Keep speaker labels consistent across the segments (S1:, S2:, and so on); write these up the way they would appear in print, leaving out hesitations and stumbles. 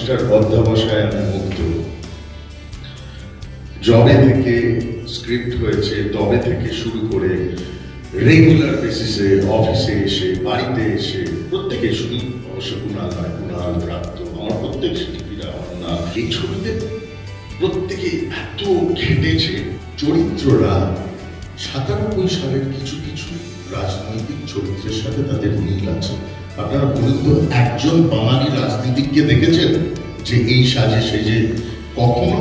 S1: মানুষটার অধ্যবসায় আমি মুগ্ধ। জবে থেকে স্ক্রিপ্ট হয়েছে তবে থেকে শুরু করে রেগুলার বেসিসে অফিসে এসে বাড়িতে এসে প্রত্যেকে, শুধু অবশ্য কুণাল নয়, কুণাল, প্রাপ্ত, আমার প্রত্যেক শিল্পীরা, না এই ছবিতে প্রত্যেকে এত খেটেছে। চরিত্ররা 97 সালের কিছু কিছু রাজনৈতিক চরিত্রের সাথে তাদের মিল আছে। আপনারা বলুন তো, একজন বাঙালি রাজনীতিককে দেখেছেন যে এই সাজে সেজে কখনো?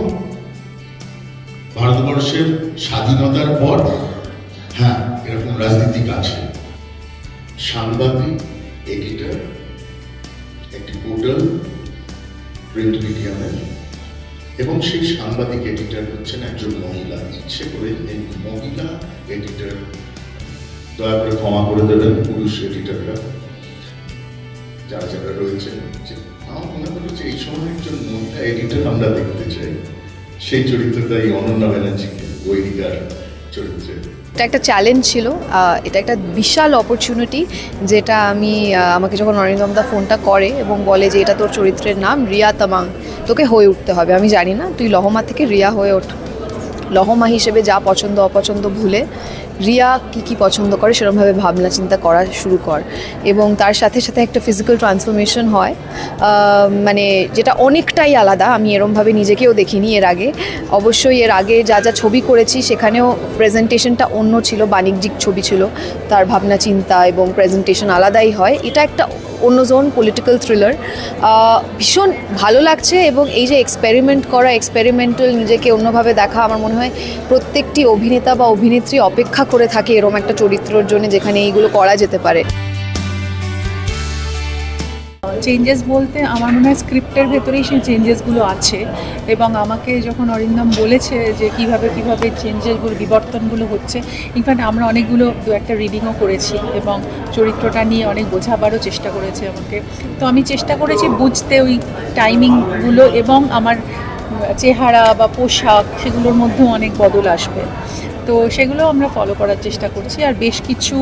S1: ভারতবর্ষের স্বাধীনতার পর হ্যাঁ এরকম রাজনীতিক আছে। সাংবাদিক, এডিটর, একটি পোর্টাল প্রিন্ট মিডিয়ামের, এবং সেই সাংবাদিক এডিটর হচ্ছেন একজন মহিলা। ইচ্ছে করে এই মহিলা এডিটর, দয়া করে ক্ষমা করে দেবেন পুরুষ এডিটররা যারা যারা রয়েছেন, যে আমার মনে হলো যে এই সময় একজন মহিলা এডিটর আমরা দেখতে চাই। সেই চরিত্রটা এই অনন্যা ব্যানার্জিকে, বৈরিকার চরিত্রে।
S2: এটা একটা চ্যালেঞ্জ ছিল, এটা একটা বিশাল অপরচুনিটি, যেটা আমাকে যখন অরিন্দমদা ফোনটা করে এবং বলে যে এটা তোর চরিত্রের নাম রিয়া তামাং, তোকে হয়ে উঠতে হবে। আমি জানি না, তুই লহমা থেকে রিয়া হয়ে ওঠ। লহমা হিসেবে যা পছন্দ অপছন্দ ভুলে রিয়া কী পছন্দ করে সেরকমভাবে ভাবনা চিন্তা করা শুরু কর, এবং তার সাথে সাথে একটা ফিজিক্যাল ট্রান্সফরমেশন হয়, মানে যেটা অনেকটাই আলাদা। আমি এরমভাবে নিজেকেও দেখিনি এর আগে। অবশ্যই এর আগে যা যা ছবি করেছি সেখানেও প্রেজেন্টেশনটা অন্য ছিল, বাণিজ্যিক ছবি ছিল, তার ভাবনা চিন্তা এবং প্রেজেন্টেশন আলাদাই হয়। এটা একটা অন্য জোন, পলিটিক্যাল থ্রিলার। ভীষণ ভালো লাগছে, এবং এই যে এক্সপেরিমেন্ট করা, এক্সপেরিমেন্টাল নিজেকে অন্যভাবে দেখা, আমার মনে হয় প্রত্যেকটি অভিনেতা বা অভিনেত্রী অপেক্ষা করে থাকে এরকম একটা চরিত্রের জন্য যেখানে এইগুলো করা যেতে পারে।
S3: চেঞ্জেস বলতে আমার মনে হয় স্ক্রিপ্টের ভেতরেই সেই চেঞ্জেসগুলো আছে, এবং আমাকে যখন অরিন্দম বলেছে যে কিভাবে চেঞ্জেসগুলো, বিবর্তনগুলো হচ্ছে, ইনফ্যাক্ট আমরা অনেকগুলো একটা রিডিংও করেছি এবং চরিত্রটা নিয়ে অনেক বোঝাবারও চেষ্টা করেছে আমাকে। তো আমি চেষ্টা করেছি বুঝতে ওই টাইমিংগুলো, এবং আমার চেহারা বা পোশাক সেগুলোর মধ্যেও অনেক বদল আসবে। তো সেগুলো আমরা ফলো করার চেষ্টা করছি। আর বেশ কিছু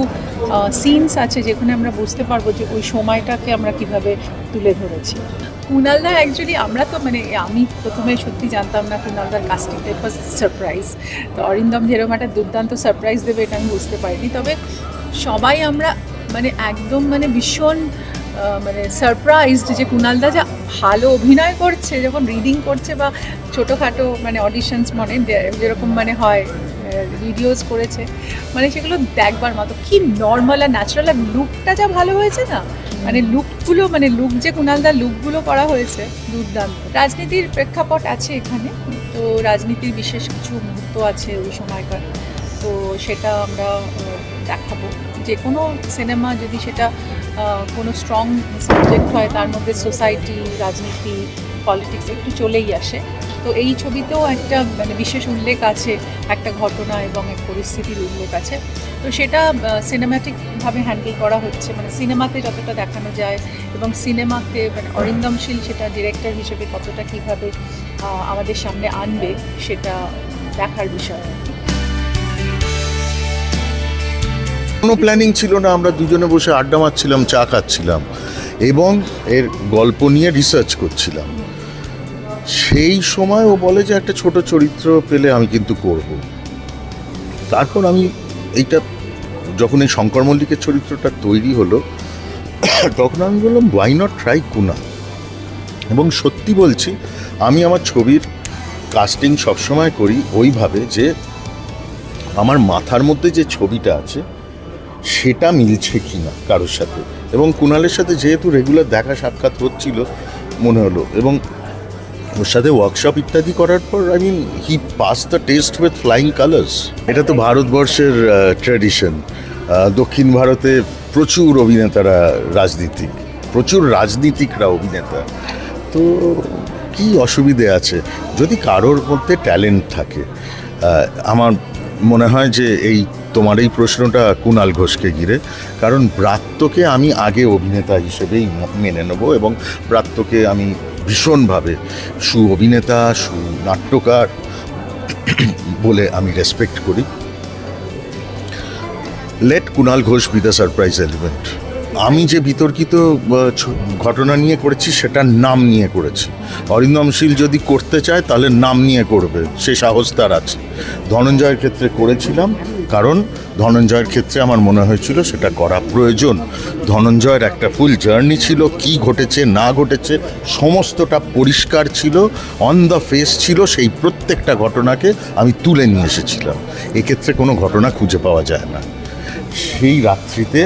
S3: সিনস আছে যেখানে আমরা বুঝতে পারবো যে ওই সময়টাকে আমরা কিভাবে তুলে ধরেছি। কুণালদা অ্যাকচুয়ালি আমরা তো আমি প্রথমে সত্যি জানতাম না কুণালদার কাস্টিংটা, ইট ওয়াজ সারপ্রাইজ। তো অরিন্দম যেরকম একটা দুর্দান্ত সারপ্রাইজ দেবে এটা আমি বুঝতে পারিনি। তবে সবাই আমরা একদম ভীষণ সারপ্রাইজড যে কুণালদা যা ভালো অভিনয় করছে, যখন রিডিং করছে বা ছোটোখাটো অডিশনস যেরকম হয় ভিডিওস করেছে, সেগুলো দেখবার মতো। কি নর্মাল আর ন্যাচারাল, আর লুকটা যা ভালো হয়েছে না, লুকগুলো লুক যে কুণালদার লুকগুলো করা হয়েছে দুর্দান্ত। রাজনীতির প্রেক্ষাপট আছে এখানে, তো রাজনীতির বিশেষ কিছু মুহূর্ত আছে ওই সময়কার, তো সেটা আমরা দেখাবো। যে কোনো সিনেমা যদি সেটা কোনো স্ট্রং সাবজেক্ট হয়, তার মধ্যে সোসাইটি, রাজনীতি, পলিটিক্স একটু চলেই আসে। তো এই ছবিতেও একটা বিশেষ উল্লেখ আছে, একটা ঘটনা এবং এক পরিস্থিতির উল্লেখ আছে। তো সেটা সিনেম্যাটিকভাবে হ্যান্ডেল করা হচ্ছে, সিনেমাতে যতটা দেখানো যায়, এবং সিনেমাকে অরিন্দম শীল সেটা ডিরেক্টর হিসেবে কতটা কীভাবে আমাদের সামনে আনবে সেটা দেখার বিষয়।
S4: কোনো প্ল্যানিং ছিল না, আমরা দুজনে বসে আড্ডা মারছিলাম, চা খাচ্ছিলাম এবং এর গল্প নিয়ে রিসার্চ করছিলাম। সেই সময় ও বলে যে একটা ছোট চরিত্র পেলে আমি কিন্তু করব। তারপর আমি এইটা যখন এই শঙ্কর মল্লিকের চরিত্রটা তৈরি হলো, তখন আমি বললাম ওয়াই নট ট্রাই কুণাল। এবং সত্যি বলছি, আমি আমার ছবির কাস্টিং সবসময় করি ওইভাবে যে আমার মাথার মধ্যে যে ছবিটা আছে সেটা মিলছে কি না কারোর সাথে। এবং কুণালের সাথে যেহেতু রেগুলার দেখা সাক্ষাৎ হচ্ছিল, মনে হলো, এবং ওর সাথে ওয়ার্কশপ ইত্যাদি করার পর হি pass the test with flying colours. এটা তো ভারতবর্ষের ট্র্যাডিশন। দক্ষিণ ভারতে প্রচুর অভিনেতারা রাজনীতিক, প্রচুর রাজনীতিকরা অভিনেতা। তো কি অসুবিধে আছে যদি কারোর মধ্যে ট্যালেন্ট থাকে? আমার মনে হয় যে তোমার এই প্রশ্নটা কুণাল ঘোষকে ঘিরে, কারণ ব্রাত্যকে আমি আগে অভিনেতা হিসেবেই মেনে নেব, এবং ব্রাত্যকে আমি ভীষণভাবে অভিনেতা, নাট্যকার বলে আমি রেসপেক্ট করি। Let Kunal Ghosh be the surprise element. আমি যে বিতর্কিত ঘটনা নিয়ে করেছি সেটার নাম নিয়ে করেছি। অরিন্দম শীল যদি করতে চায় তাহলে নাম নিয়ে করবে, সে সাহস তার আছে। ধনঞ্জয়ের ক্ষেত্রে করেছিলাম কারণ ধনঞ্জয়ের ক্ষেত্রে আমার মনে হয়েছিল সেটা করা প্রয়োজন। ধনঞ্জয়ের একটা ফুল জার্নি ছিল, কি ঘটেছে না ঘটেছে সমস্তটা পরিষ্কার ছিল, অন দ্য ফেস ছিল, সেই প্রত্যেকটা ঘটনাকে আমি তুলে নিয়ে এসেছিলাম। এক্ষেত্রে কোনো ঘটনা খুঁজে পাওয়া যায় না। সেই রাত্রিতে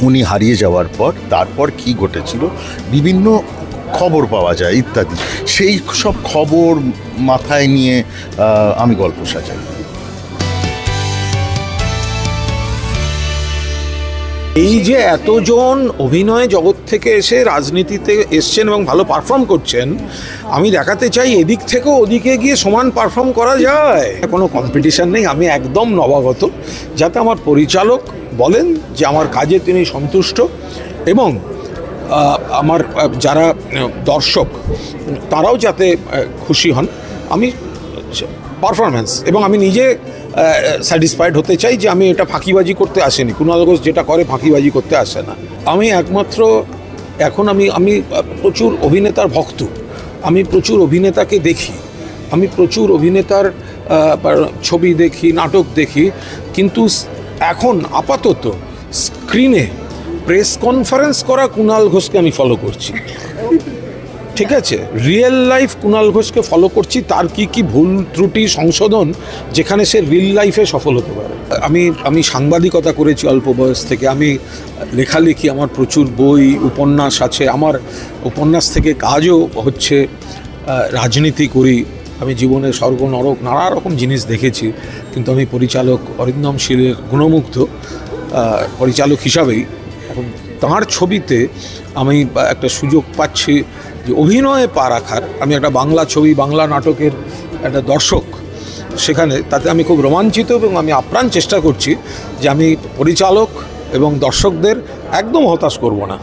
S4: উনি হারিয়ে যাওয়ার পর তারপর কি ঘটেছিল বিভিন্ন খবর পাওয়া যায় ইত্যাদি, সেই সব খবর মাথায় নিয়ে আমি গল্প সাজাই।
S5: এই যে এতজন অভিনয় জগৎ থেকে এসে রাজনীতিতে এসছেন এবং ভালো পারফর্ম করছেন, আমি দেখাতে চাই এদিক থেকেও ওদিকে গিয়ে সমান পারফর্ম করা যায়, কোনো কম্পিটিশান নেই। আমি একদম নবাগত, যাতে আমার পরিচালক বলেন যে আমার কাজে তিনি সন্তুষ্ট এবং আমার যারা দর্শক তারাও যাতে খুশি হন। আমি পারফরম্যান্স এবং আমি নিজে স্যাটিসফাইড হতে চাই যে আমি এটা ফাঁকিবাজি করতে আসেনি। কুণাল ঘোষ যেটা করে ফাঁকিবাজি করতে আসে না। আমি একমাত্র এখন আমি প্রচুর অভিনেতার ভক্ত, আমি প্রচুর অভিনেতাকে দেখি, আমি প্রচুর অভিনেতার ছবি দেখি, নাটক দেখি, কিন্তু এখন আপাতত স্ক্রিনে প্রেস কনফারেন্স করা কুণাল ঘোষকে আমি ফলো করছি। ঠিক আছে, রিয়েল লাইফ কুণাল ঘোষকে ফলো করছি, তার কি ভুল ত্রুটি সংশোধন যেখানে সে রিয়েল লাইফে সফল হতে পারে। আমি সাংবাদিকতা করেছি অল্প বয়স থেকে, আমি লেখালেখি, আমার প্রচুর বই উপন্যাস আছে, আমার উপন্যাস থেকে কাজও হচ্ছে, রাজনীতি করি, আমি জীবনে স্বর্গ নরক নানা রকম জিনিস দেখেছি, কিন্তু আমি পরিচালক অরিন্দম শীলের গুণমুগ্ধ পরিচালক হিসাবেই এখন তাঁর ছবিতে আমি একটা সুযোগ পাচ্ছি যে অভিনয়ে পা রাখার। আমি একটা বাংলা ছবি, বাংলা নাটকের একটা দর্শক, সেখানে তাতে আমি খুব রোমাঞ্চিত এবং আমি আপ্রাণ চেষ্টা করছি যে আমি পরিচালক এবং দর্শকদের একদম হতাশ করব না।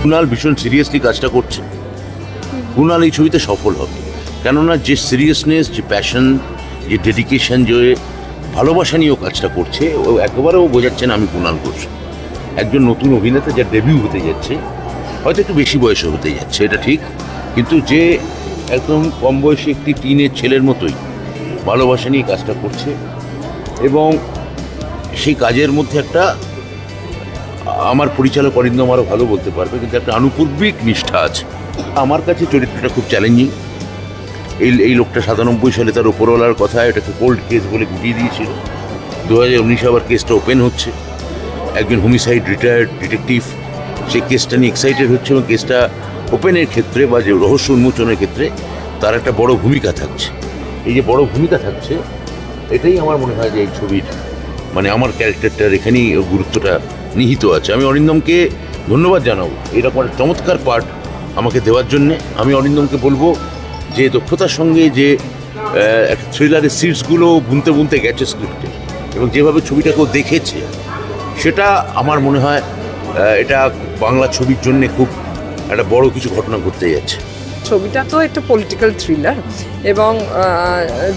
S6: কুণাল ভীষণ সিরিয়াসলি কাজটা করছে। কুণাল এই ছবিতে সফল হবে, কেননা যে সিরিয়াসনেস, যে প্যাশন, যে ডেডিকেশন, যে ভালোবাসা নিয়েও কাজটা করছে, ও একেবারেও বোঝাচ্ছে না আমি কুণাল ঘোষ। একজন নতুন অভিনেতা যার ডেবিউ হতে যাচ্ছে, হয়তো একটু বেশি বয়সে হতে যাচ্ছে, এটা ঠিক, কিন্তু যে একদম কম বয়সী একটি টিনের ছেলের মতোই ভালোবাসা নিয়ে কাজটা করছে এবং সেই কাজের মধ্যে একটা, আমার পরিচালক অরিন্দম আরও ভালো বলতে পারবে, কিন্তু একটা আনুপূর্বিক নিষ্ঠা আছে। আমার কাছে চরিত্রটা খুব চ্যালেঞ্জিং। এই লোকটা 97 সালে তার ওপরওয়ালার কথা এটাকে কোল্ড কেস বলে গুটিয়ে দিয়েছিল। 2019 আবার কেসটা ওপেন হচ্ছে। একজন হোমিসাইড রিটায়ার্ড ডিটেকটিভ সেই কেসটা নিয়ে এক্সাইটেড হচ্ছে এবং কেসটা ওপেনের ক্ষেত্রে বা যে রহস্য উন্মোচনের ক্ষেত্রে তার একটা বড় ভূমিকা থাকছে। এই যে বড় ভূমিকা থাকছে, এটাই আমার মনে হয় যে এই ছবির মানে আমার ক্যারেক্টারটার এখানেই গুরুত্বটা নিহিত আছে। আমি অরিন্দমকে ধন্যবাদ জানাবো এরকম একটা চমৎকার পার্ট আমাকে দেওয়ার জন্যে। আমি অরিন্দমকে বলবো যে দক্ষতার সঙ্গে যে একটা থ্রিলারের সিটসগুলো বুনতে বুনতে গেছে স্ক্রিপ্টে এবং যেভাবে ছবিটাকেও দেখেছে, সেটা আমার মনে হয় এটা বাংলা ছবির জন্যে খুব একটা বড় কিছু ঘটনা ঘটতে যাচ্ছে।
S7: ছবিটা তো একটা পলিটিক্যাল থ্রিলার এবং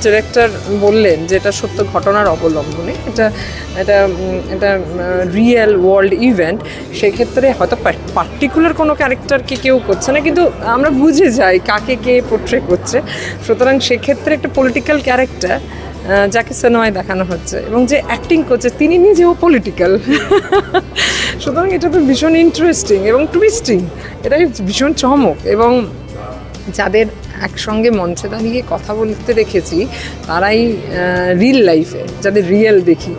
S7: ডিরেক্টর বললেন যে এটা সত্য ঘটনার অবলম্বনে, এটা রিয়েল ওয়ার্ল্ড ইভেন্ট। সেক্ষেত্রে হয়তো পার্টিকুলার কোনো ক্যারেক্টারকে কেউ করছে না, কিন্তু আমরা বুঝে যাই কাকে কে পোর্ট্রে করছে। সুতরাং সেক্ষেত্রে একটা পলিটিক্যাল ক্যারেক্টার যাকে সিনেমায় দেখানো হচ্ছে এবং যে অ্যাক্টিং করছে তিনি নিজেও পলিটিক্যাল। সুতরাং এটা তো ভীষণ ইন্টারেস্টিং এবং টুইস্টিং, এটাই ভীষণ চমক। এবং যাদের একসঙ্গে মঞ্চে দাঁড়িয়ে কথা বলতে দেখেছি তারাই রিয়েল লাইফে যাদের রিয়েল দেখি,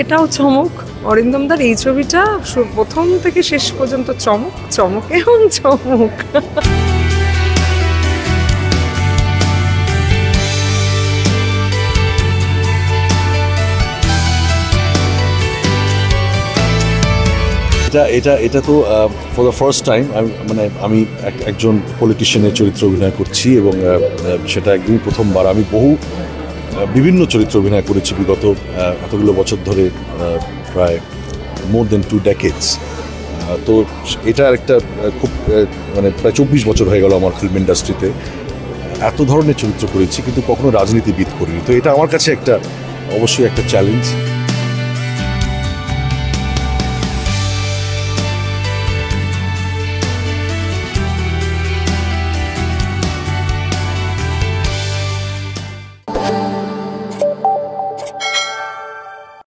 S7: এটাও চমক। অরিন্দমদার এই ছবিটা প্রথম থেকে শেষ পর্যন্ত চমক চমক এবং চমক।
S8: এটা তো ফর দ্য ফার্স্ট টাইম আমি একজন পলিটিশিয়ানের চরিত্র অভিনয় করছি এবং সেটা একদমই প্রথমবার। আমি বিভিন্ন চরিত্র অভিনয় করেছি বিগত এতগুলো বছর ধরে, প্রায় মোর দেন 2 decades। তো এটা একটা খুব প্রায় 24 বছর হয়ে গেল আমার ফিল্ম ইন্ডাস্ট্রিতে। এত ধরনের চরিত্র করেছি কিন্তু কখনো রাজনীতিবিদ করিনি, তো এটা আমার কাছে অবশ্যই একটা চ্যালেঞ্জ।